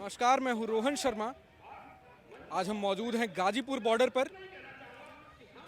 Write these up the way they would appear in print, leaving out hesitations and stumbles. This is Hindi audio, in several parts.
नमस्कार, मैं हूं रोहन शर्मा। आज हम मौजूद हैं गाजीपुर बॉर्डर पर।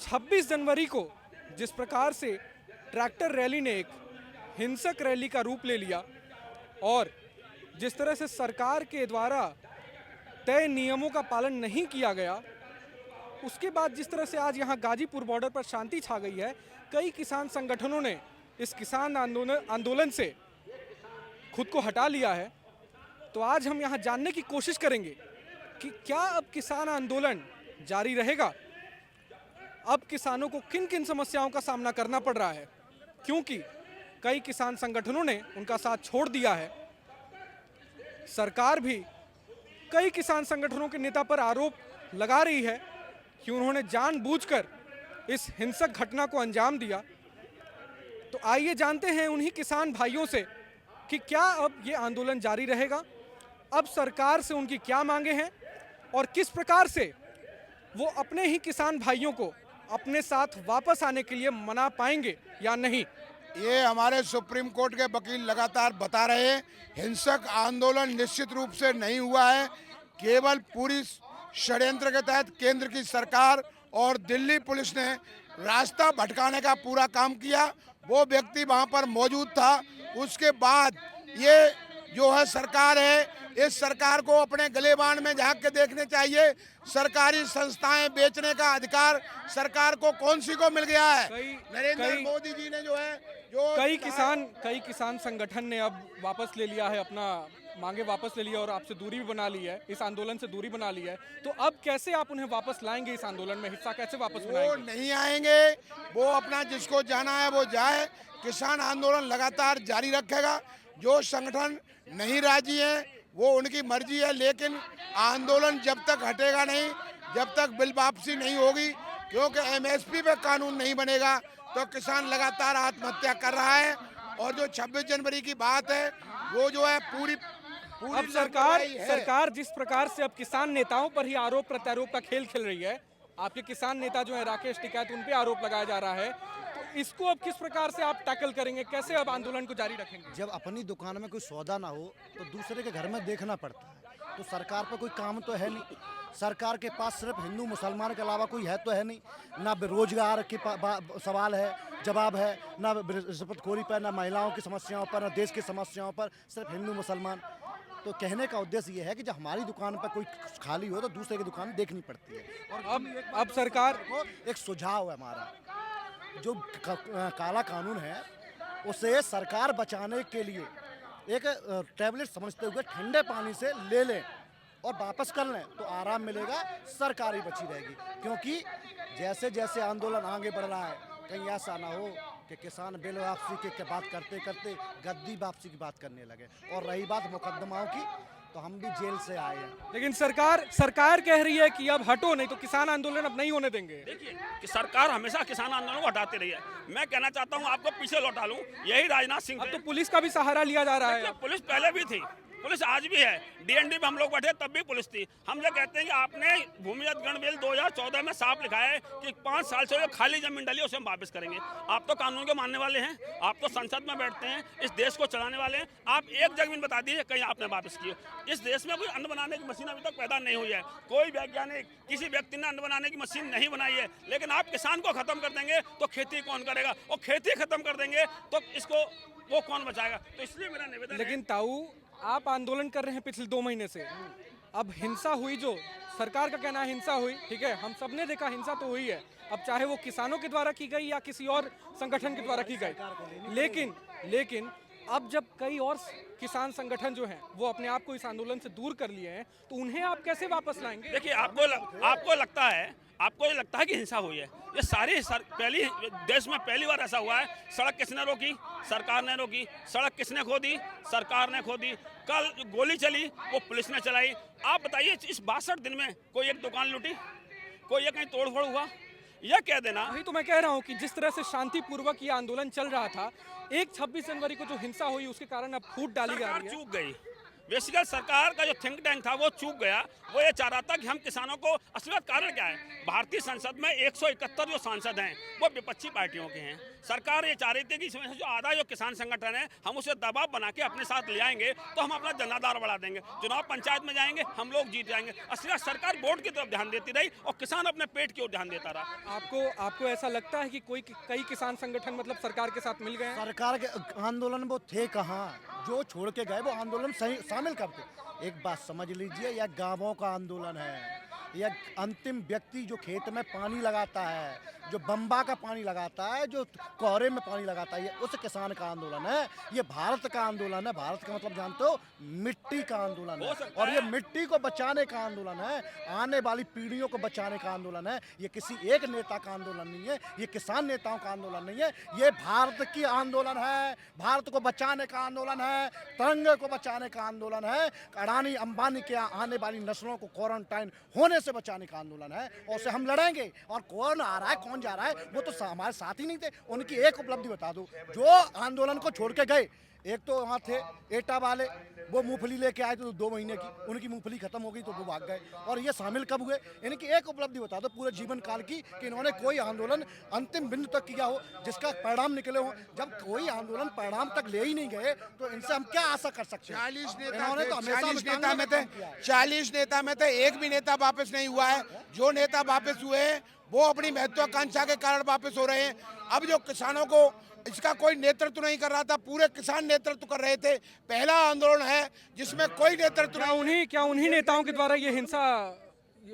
26 जनवरी को जिस प्रकार से ट्रैक्टर रैली ने एक हिंसक रैली का रूप ले लिया और जिस तरह से सरकार के द्वारा तय नियमों का पालन नहीं किया गया, उसके बाद जिस तरह से आज यहाँ गाजीपुर बॉर्डर पर शांति छा गई है, कई किसान संगठनों ने इस किसान आंदोलन से खुद को हटा लिया है। तो आज हम यहाँ जानने की कोशिश करेंगे कि क्या अब किसान आंदोलन जारी रहेगा, अब किसानों को किन किन समस्याओं का सामना करना पड़ रहा है, क्योंकि कई किसान संगठनों ने उनका साथ छोड़ दिया है। सरकार भी कई किसान संगठनों के नेता पर आरोप लगा रही है कि उन्होंने जानबूझकर इस हिंसक घटना को अंजाम दिया। तो आइए जानते हैं उन्हीं किसान भाइयों से कि क्या अब ये आंदोलन जारी रहेगा, अब सरकार से उनकी क्या मांगे हैं और किस प्रकार से वो अपने ही किसान भाइयों को अपने साथ वापस आने के लिए मना पाएंगे या नहीं। ये हमारे सुप्रीम कोर्ट के वकील लगातार बता रहे हैं, हिंसक आंदोलन निश्चित रूप से नहीं हुआ है। केवल पूरी षड्यंत्र के तहत केंद्र की सरकार और दिल्ली पुलिस ने रास्ता भटकाने का पूरा काम किया। वो व्यक्ति वहाँ पर मौजूद था। उसके बाद ये जो है सरकार है, इस सरकार को अपने गलेबान में झांक के देखने चाहिए। सरकारी संस्थाएं बेचने का अधिकार सरकार को कौन सी को मिल गया है? नरेंद्र मोदी जी ने जो है कई किसान संगठन ने अब वापस ले लिया है, अपना मांगे वापस ले लिया और आपसे दूरी भी बना ली है, इस आंदोलन से दूरी बना ली है। तो अब कैसे आप उन्हें वापस लाएंगे, इस आंदोलन में हिस्सा कैसे वापस बनाएंगे? वो नहीं आएंगे, वो अपना जिसको जाना है वो जाए। किसान आंदोलन लगातार जारी रखेगा। जो संगठन नहीं राजी है वो उनकी मर्जी है, लेकिन आंदोलन जब तक हटेगा नहीं, जब तक बिल वापसी नहीं होगी, क्योंकि एमएसपी पे कानून नहीं बनेगा तो किसान लगातार आत्महत्या कर रहा है। और जो 26 जनवरी की बात है वो जो है पूरी अब सरकार जिस प्रकार से अब किसान नेताओं पर ही आरोप प्रत्यारोप का खेल खेल रही है, आपके किसान नेता जो है राकेश टिकैत, उन पे आरोप लगाया जा रहा है, तो इसको अब किस प्रकार से आप टैकल करेंगे, कैसे अब आंदोलन को जारी रखेंगे? जब अपनी दुकान में कोई सौदा ना हो तो दूसरे के घर में देखना पड़ता है। तो सरकार पर कोई काम तो है नहीं। सरकार के पास सिर्फ हिंदू मुसलमान के अलावा कोई है तो है नहीं। ना बेरोजगार के सवाल है, जवाब है, ना रिश्वतखोरी पर, ना महिलाओं की समस्याओं पर, ना देश की समस्याओं पर, सिर्फ हिंदू मुसलमान। तो कहने का उद्देश्य ये है कि जब हमारी दुकान पर कोई खाली हो तो दूसरे की दुकान देखनी पड़ती है। और अब सरकार को एक सुझाव है हमारा, जो काला कानून है उसे सरकार बचाने के लिए एक टैबलेट समझते हुए ठंडे पानी से ले लें और वापस कर लें तो आराम मिलेगा, सरकार ही बची रहेगी। क्योंकि जैसे जैसे आंदोलन आगे बढ़ रहा है, कहीं ऐसा ना हो कि किसान बिल वापसी के बात करते करते गद्दी वापसी की बात करने लगे। और रही बात मुकदमाओं की, तो हम भी जेल से आए हैं। लेकिन सरकार कह रही है कि अब हटो, नहीं तो किसान आंदोलन अब नहीं होने देंगे। देखिए कि सरकार हमेशा किसान आंदोलन को हटाती रही है। मैं कहना चाहता हूं आपको पीछे लौटा लूं, यही राजनाथ सिंह अब तो पुलिस का भी सहारा लिया जा रहा है। पुलिस पहले भी थी, पुलिस आज भी है। डीएनडी में हम लोग बैठे तब भी पुलिस थी। हम ये कहते हैं कि आपने भूमिगत गण बिल 2014 में साफ लिखा है कि 5 साल से जो खाली जमीन डली है उसे हम वापस करेंगे। आप तो कानून के मानने वाले हैं, आप तो संसद में बैठते हैं, इस देश को चलाने वाले हैं। आप एक जमीन बता दीजिए कहीं आपने वापस की। इस देश में कोई अन्न बनाने की मशीन अभी तक पैदा नहीं हुई है। कोई वैज्ञानिक, किसी व्यक्ति ने अन्न बनाने की मशीन नहीं बनाई है। लेकिन आप किसान को खत्म कर देंगे तो खेती कौन करेगा, और खेती खत्म कर देंगे तो इसको वो कौन बचाएगा? तो इसलिए मेरा निवेदन। लेकिन ताऊ, आप आंदोलन कर रहे हैं पिछले 2 महीने से, अब हिंसा हुई, जो सरकार का कहना है हिंसा हुई, ठीक है, हम सब ने देखा हिंसा तो हुई है, अब चाहे वो किसानों के द्वारा की गई या किसी और संगठन के द्वारा की गई। लेकिन अब जब कई और किसान संगठन जो हैं वो अपने आप को इस आंदोलन से दूर कर लिए हैं, तो उन्हें आप कैसे वापस लाएंगे? देखिए, आपको ये लगता है कि हिंसा हुई है। ये पहली देश में पहली बार ऐसा हुआ है। सड़क किसने रोकी? सरकार ने रोकी। सड़क किसने खोदी? सरकार ने खोदी। कल गोली चली वो पुलिस ने चलाई। आप बताइए, इस 62 दिन में कोई एक दुकान लूटी, कोई कहीं तोड़फोड़ हुआ? यह कह देना। वही तो मैं कह रहा हूँ कि जिस तरह से शांतिपूर्वक ये आंदोलन चल रहा था, एक 26 जनवरी को जो हिंसा हुई उसके कारण अब फूट डाली जा रही है। चूक गई। बेसिकली सरकार का जो थिंक टैंक था वो चूक गया। वो ये चाह रहा था कि हम किसानों को, असलियत कारण क्या है, भारतीय संसद में 171 जो सांसद हैं वो विपक्षी पार्टियों के हैं। सरकार ये चाह रही थी कि इसमें से जो आधा जो किसान संगठन है हम उसे दबाव बना के अपने साथ ले आएंगे तो हम अपना जनाधार बढ़ा देंगे, चुनाव पंचायत में जाएंगे हम लोग जीत जाएंगे। असलियत सरकार वोट की तरफ ध्यान देती रही और किसान अपने पेट की ओर ध्यान देता रहा। आपको ऐसा लगता है कि कई किसान संगठन मतलब सरकार के साथ मिल गए हैं? सरकार के आंदोलन वो थे कहाँ, जो छोड़ के गए वो आंदोलन सही शामिल करते। एक बात समझ लीजिए, यह गांवों का आंदोलन है, यह अंतिम व्यक्ति जो खेत में पानी लगाता है, जो बम्बा का पानी लगाता है, जो कोहरे में पानी लगाता है, ये उस किसान का आंदोलन है। ये भारत का आंदोलन है। भारत का मतलब जानते हो, मिट्टी का आंदोलन है, और ये मिट्टी को बचाने का आंदोलन है, आने वाली पीढ़ियों को बचाने का आंदोलन है। ये किसी एक नेता का आंदोलन नहीं है, ये किसान नेताओं का आंदोलन नहीं है, ये भारत की आंदोलन है। भारत को बचाने का आंदोलन है, तिरंगे को बचाने का आंदोलन है, अडानी अंबानी के आने वाली नस्लों को क्वारंटाइन होने से बचाने का आंदोलन है। और उसे हम लड़ेंगे। और कौन आ रहा है कौन जा रहा है वो तो हमारे साथ ही नहीं थे। उनकी एक उपलब्धि बता दो, जो आंदोलन को छोड़ के गए। एक तो वहाँ थे एटा वाले, वो मूंगफली लेके आए तो 2 महीने की, उनकी मूंगफली खत्म हो गई तो वो भाग गए। और ये शामिल कब हुए? इनकी एक उपलब्धि बता दो पूरे जीवन काल की, कि इन्होंने कोई आंदोलन अंतिम बिंदु तक किया हो जिसका परिणाम निकले हो। जब कोई आंदोलन परिणाम तक ले ही नहीं गए तो इनसे हम क्या आशा कर सकते हैं? 40 नेता इन्होंने थे, तो हमेशा 40 नेता में थे, काम किया है। 40 नेता में थे, एक भी नेता वापस नहीं हुआ है। जो नेता वापस हुए हैं वो अपनी महत्वाकांक्षा के कारण वापस हो रहे हैं। अब जो किसानों को इसका कोई नेतृत्व नहीं कर रहा था, पूरे किसान नेतृत्व कर रहे थे। पहला आंदोलन है जिसमें कोई नेतृत्व नहीं। क्या उन्हीं नेताओं के द्वारा ये हिंसा?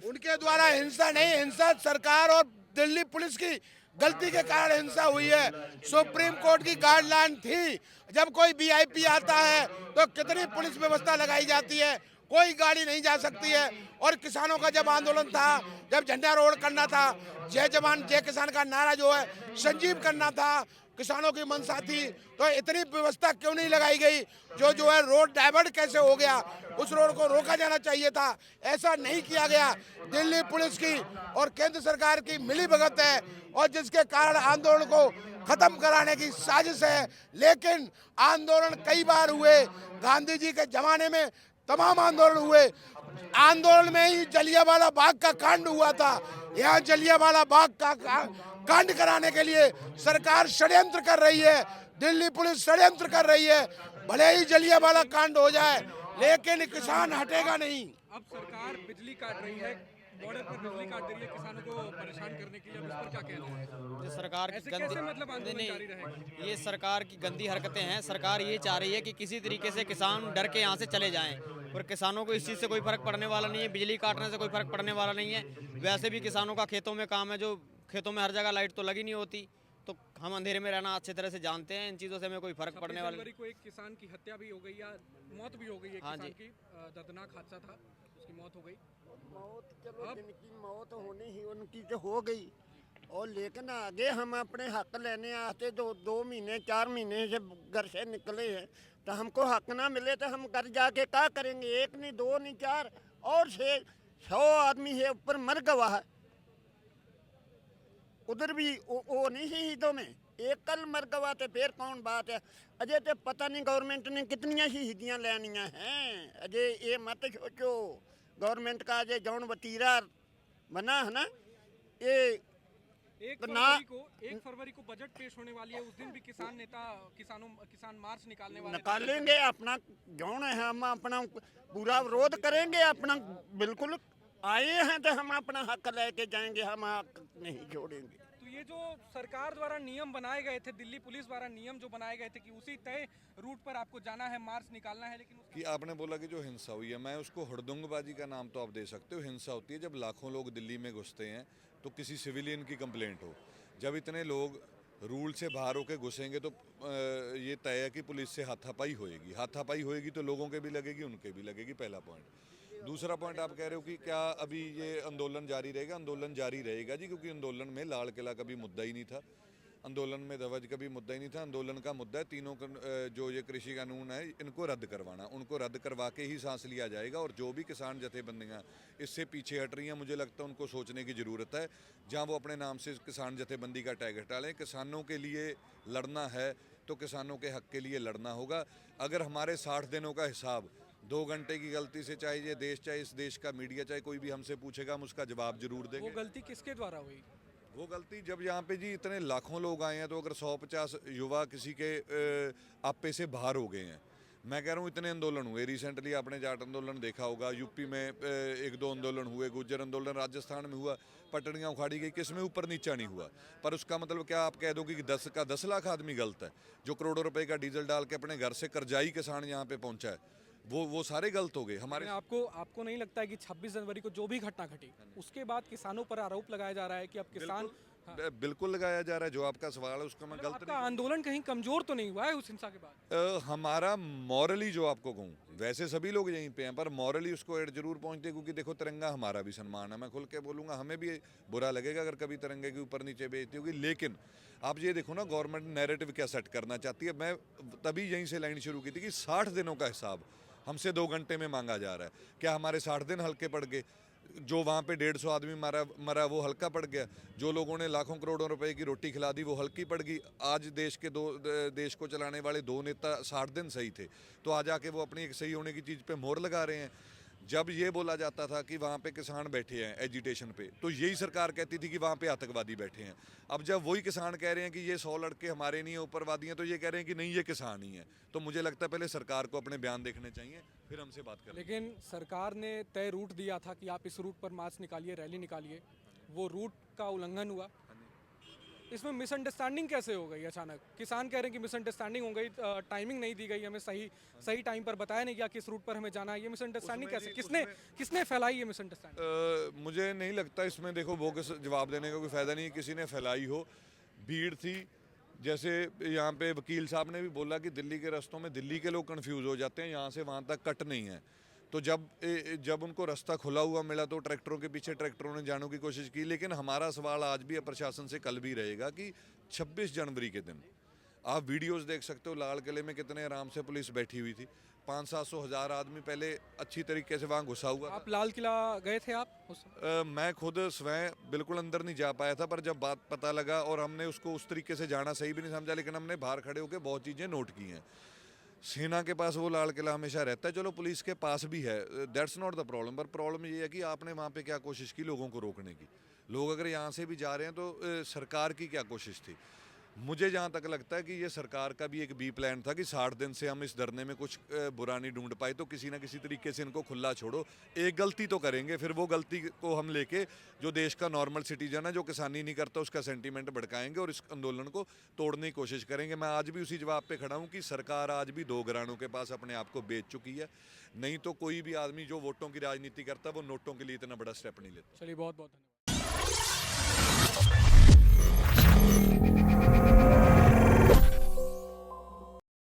उनके द्वारा हिंसा नहीं, हिंसा सरकार और दिल्ली पुलिस की गलती के कारण हिंसा हुई है। सुप्रीम कोर्ट की गाइडलाइन थी, जब कोई वीआईपी आता है तो कितनी पुलिस व्यवस्था लगाई जाती है, कोई गाड़ी नहीं जा सकती है। और किसानों का जब आंदोलन था, जब झंडा रोड करना था, जय जवान जय किसान का नारा जो है संजीव करना था, किसानों की मंशा थी, तो इतनी व्यवस्था क्यों नहीं लगाई गई? जो है रोड डाइवर्ट कैसे हो गया, उस रोड को रोका जाना चाहिए था, ऐसा नहीं किया गया। दिल्ली पुलिस की और केंद्र सरकार की मिलीभगत है, और जिसके कारण आंदोलन को खत्म कराने की साजिश है। लेकिन आंदोलन कई बार हुए, गांधी जी के जमाने में तमाम आंदोलन हुए। आंदोलन में ही जलियांवाला बाग का कांड हुआ था। यहाँ जलियांवाला बाग का कांड कराने के लिए सरकार षड्यंत्र कर रही है, दिल्ली पुलिस षड्यंत्र कर रही है। भले ही जलियांवाला कांड हो जाए, लेकिन किसान हटेगा नहीं। अब सरकार बिजली काट रही है, बॉर्डर पर बिजली काट दे रही है किसानों को परेशान करने के लिए। अब इस पर क्या कहना है? ये सरकार की ऐसे कैसे मतलब आंदोलन नहीं, जारी रहेगा? ये सरकार की गंदी हरकतें हैं। सरकार ये चाह रही है कि किसी तरीके से किसान डर के यहाँ से चले जाएं, और किसानों को इस चीज़ से कोई फर्क पड़ने वाला नहीं है। बिजली काटने से कोई फर्क पड़ने वाला नहीं है। वैसे भी किसानों का खेतों में काम है, जो खेतों में हर जगह लाइट तो लगी नहीं होती, तो हम अंधेरे में रहना अच्छी तरह से जानते हैं। इन चीज़ों से हमें कोई फर्क पड़ने वाला नहीं। को एक किसान की हत्या भी हो गई या मौत भी हो गई है, हाँ किसान जी। की दर्दनाक हादसा था, उसकी मौत हो गई। मौत चलो जिनकी मौत होनी ही उनकी तो हो गई, और लेकिन आगे हम अपने हक लेने आते जो 2 महीने 4 महीने से घर से निकले हैं, तो हमको हक ना मिले तो हम घर जाके क्या करेंगे? 1 नहीं 2 नहीं 4 और 100 आदमी है ऊपर मर गवा है। उधर भी वो नहीं शहीदों में एक कल मर गवा, तो फिर कौन बात है? अजय तो पता नहीं गवर्नमेंट ने कितनी शहीदियाँ लेनियाँ हैं। अजय ये मत सोचो गवर्नमेंट का अजय जौन वतीरा बना है ना, ये 1 फरवरी को बजट पेश होने वाली है। उस दिन भी किसान मार्च निकालने वाले निकालेंगे। अपना जौन है हम अपना पूरा विरोध करेंगे। अपना बिल्कुल आए हैं तो हम अपना हक लेके जाएंगे, हम हक नहीं छोड़ेंगे। तो ये जो सरकार द्वारा नियम बनाए गए थे, दिल्ली पुलिस द्वारा नियम जो बनाए गए थे कि उसी तय रूट पर आपको जाना है, मार्च निकालना है, लेकिन कि आपने बोला कि जो हिंसा हुई है, मैं उसको हड़दंगबाजी का नाम तो आप दे सकते हो। हिंसा होती है जब लाखों लोग दिल्ली में घुसते हैं तो किसी सिविलियन की कंप्लेंट हो। जब इतने लोग रूल से बाहर होकर घुसेंगे तो ये तय है कि पुलिस से हाथापाई होएगी। हाथापाई होएगी तो लोगों के भी लगेगी, उनके भी लगेगी, पहला पॉइंट। दूसरा पॉइंट आप कह रहे हो कि क्या अभी ये आंदोलन जारी रहेगा? आंदोलन जारी रहेगा जी, क्योंकि आंदोलन में लाल किला का भी मुद्दा ही नहीं था, आंदोलन में ध्वज का भी मुद्दा ही नहीं था। आंदोलन का मुद्दा है तीनों जो ये कृषि कानून है इनको रद्द करवाना। उनको रद्द करवा के ही सांस लिया जाएगा। और जो भी किसान जथेबंदियाँ इससे पीछे हट रही हैं, मुझे लगता है उनको सोचने की ज़रूरत है। जहाँ वो अपने नाम से किसान जथेबंदी का टैग हटा लें। किसानों के लिए लड़ना है तो किसानों के हक के लिए लड़ना होगा। अगर हमारे 60 दिनों का हिसाब 2 घंटे की गलती से चाहे ये देश, चाहे इस देश का मीडिया, चाहे कोई भी हमसे पूछेगा, हम उसका जवाब जरूर वो देंगे। गलती किसके द्वारा हुई? वो गलती जब यहाँ पे जी इतने लाखों लोग आए हैं, तो अगर 150 युवा किसी के आपे से बाहर हो गए हैं, मैं कह रहा हूँ इतने आंदोलन हुए रिसेंटली, आपने जाट आंदोलन देखा होगा, यूपी में 1-2 आंदोलन हुए, गुर्जर आंदोलन राजस्थान में हुआ, पटड़ियाँ उखाड़ी गई, किस में ऊपर नीचा नहीं हुआ। पर उसका मतलब क्या आप कह दो कि 10 का 10 लाख आदमी गलत है? जो करोड़ों रुपए का डीजल डाल के अपने घर से करजाई किसान यहाँ पे पहुंचा है, वो सारे गलत हो गए हमारे। आपको नहीं लगता है कि 26 जनवरी को जो भी घटना घटी उसके बाद किसानों पर आरोप लगाया जा रहा है कि अब किसान, बिल्कुल लगाया जा रहा है। जो आपका सवाल है उसका मैं गलत आपका आंदोलन कहीं कमजोर तो नहीं हुआ है उस हिंसा के बाद? नहीं, हमारा मॉरली जो आपको कहूँ, वैसे सभी लोग यहीं पे हैं, पर मॉरली उसको एड जरूर पहुंचते हैं, क्योंकि देखो तिरंगा हमारा भी सम्मान है। मैं खुल के बोलूँगा, हमें भी बुरा लगेगा अगर कभी तिरंगे के ऊपर नीचे बेइज्जती होगी, लेकिन आप ये देखो ना गवर्नमेंट नैरेटिव क्या सेट करना चाहती है। मैं तभी यहीं से लाइन शुरू की थी कि 60 दिनों का हिसाब हमसे 2 घंटे में मांगा जा रहा है। क्या हमारे 60 दिन हल्के पड़ गए? जो वहाँ पे 150 आदमी मरा वो हल्का पड़ गया? जो लोगों ने लाखों करोड़ों रुपए की रोटी खिला दी वो हल्की पड़ गई? आज देश को चलाने वाले 2 नेता 60 दिन सही थे, तो आज आके वो अपनी एक सही होने की चीज़ पे मोहर लगा रहे हैं। जब ये बोला जाता था कि वहाँ पे किसान बैठे हैं एजिटेशन पे, तो यही सरकार कहती थी कि वहाँ पे आतंकवादी बैठे हैं। अब जब वही किसान कह रहे हैं कि ये 100 लड़के हमारे नहीं है, ऊपरवादी हैं, तो ये कह रहे हैं कि नहीं ये किसान ही है। तो मुझे लगता है पहले सरकार को अपने बयान देखने चाहिए, फिर हमसे बात करें। लेकिन सरकार ने तय रूट दिया था कि आप इस रूट पर मार्च निकालिए, रैली निकालिए, वो रूट का उल्लंघन हुआ। इसमें मिसअंडरस्टैंडिंग कैसे हो गई अचानक? किसान कह रहे हैं कि मिसअंडरस्टैंडिंग हो गई, टाइमिंग नहीं दी गई, हमें सही टाइम पर बताया नहीं गया किस रूट पर हमें जाना है। ये मिसअंडरस्टैंडिंग कैसे, किसने फैलाई ये मिसअंडरस्टैंडिंग? मुझे नहीं लगता इसमें, देखो वो जवाब देने का कोई फ़ायदा नहीं है, किसी ने फैलाई हो। भीड़ थी, जैसे यहाँ पे वकील साहब ने भी बोला कि दिल्ली के रास्तों में दिल्ली के लोग कंफ्यूज हो जाते हैं, यहाँ से वहाँ तक कट नहीं है। तो जब उनको रास्ता खुला हुआ मिला तो ट्रैक्टरों के पीछे ट्रैक्टरों ने जाने की कोशिश की। लेकिन हमारा सवाल आज भी प्रशासन से, कल भी रहेगा कि 26 जनवरी के दिन आप वीडियोस देख सकते हो, लाल किले में कितने आराम से पुलिस बैठी हुई थी। 500-700 आदमी पहले अच्छी तरीके से वहाँ घुसा हुआ। आप लाल किला गए थे आप उस मैं खुद स्वयं बिल्कुल अंदर नहीं जा पाया था, पर जब बात पता लगा, और हमने उसको उस तरीके से जाना सही भी नहीं समझा, लेकिन हमने बाहर खड़े होकर बहुत चीज़ें नोट की हैं। सेना के पास वो लाल किला हमेशा रहता है, चलो पुलिस के पास भी है, दैट्स नॉट द प्रॉब्लम। पर प्रॉब्लम ये है कि आपने वहाँ पे क्या कोशिश की लोगों को रोकने की? लोग अगर यहाँ से भी जा रहे हैं तो सरकार की क्या कोशिश थी? मुझे जहाँ तक लगता है कि ये सरकार का भी एक बी प्लान था कि 60 दिन से हम इस धरने में कुछ बुरा नहीं ढूंढ पाए, तो किसी ना किसी तरीके से इनको खुला छोड़ो। एक गलती तो करेंगे, फिर वो गलती को हम लेके जो देश का नॉर्मल सिटीजन है जो किसानी नहीं करता उसका सेंटीमेंट भड़काएंगे और इस आंदोलन को तोड़ने की कोशिश करेंगे। मैं आज भी उसी जवाब पे खड़ा हूँ कि सरकार आज भी 2 घरानों के पास अपने आप को बेच चुकी है। नहीं तो कोई भी आदमी जो वोटों की राजनीति करता है वो नोटों के लिए इतना बड़ा स्टेप नहीं लेता। चलिए, बहुत बहुत धन्यवाद।